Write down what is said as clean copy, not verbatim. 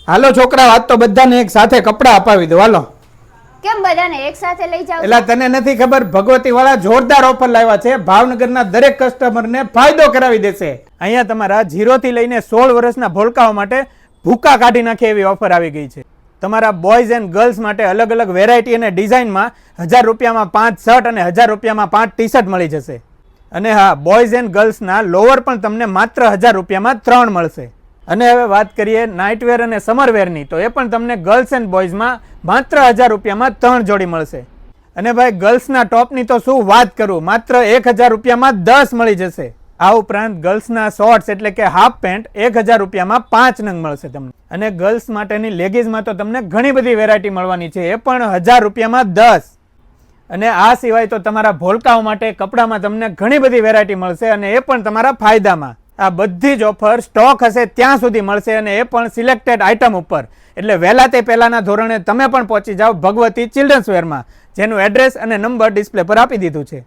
હાલો છોકરા, આજ તો બધાને એક સાથે કપડા અપાવી દો. હાલો. કેમ બધાને એક સાથે લઈ જાવ? એટલે તને નથી ખબર, ભગવતી વાળા જોરદાર ઓફર લાવ્યા છે. ભાવનગરના દરેક કસ્ટમરને ફાયદો કરાવી દેશે. અહીંયા તમારા 0 થી લઈને 16 વર્ષના ભોળકાઓ માટે ભૂકા કાઢી નાખે એવી ઓફર આવી ગઈ છે. તમારા બોયઝ એન્ડ ગર્લ્સ માટે અલગ અલગ વેરાયટી અને ડિઝાઇનમાં 1000 રૂપિયામાં 5 શર્ટ અને 1000 રૂપિયામાં 5 ટી શર્ટ મળી જશે. અને હા, બોયઝ એન્ડ ગર્લ્સના લોવર પણ તમને માત્ર 1000 રૂપિયામાં 3 મળશે. અને હવે વાત કરીએ નાઇટવેર અને સમરવેરની, તો એ પણ તમને ગર્લ્સ એન્ડ બોયઝમાં માત્ર 1000 રૂપિયામાં 3 જોડી મળશે. અને ભાઈ ગર્લ્સના ટોપની તો શું વાત કરું, માત્ર 1000 રૂપિયામાં 10 મળી જશે. આ ઉપરાંત ગર્લ્સના શોર્ટ્સ એટલે કે હાફ પેન્ટ 1000 રૂપિયામાં 5 નંગ મળશે તમને. અને ગર્લ્સ માટેની લેગીઝમાં તો તમને ઘણી બધી વેરાયટી મળવાની છે, એ પણ 1000 રૂપિયામાં 10. અને આ સિવાય તો તમારા ભોળકાઓ માટે કપડામાં તમને ઘણી બધી વેરાયટી મળશે, અને એ પણ તમારા ફાયદામાં. આ બધી જ ઓફર સ્ટોક હશે ત્યાં સુધી મળશે, અને એ પણ સિલેક્ટેડ આઇટમ ઉપર. એટલે વહેલા તે પહેલાના ધોરણે તમે પણ પહોંચી જાઓ ભગવતી ચિલ્ડ્રન્સ વેરમાં, જેનું એડ્રેસ અને નંબર ડિસ્પ્લે પર આપી દીધું છે.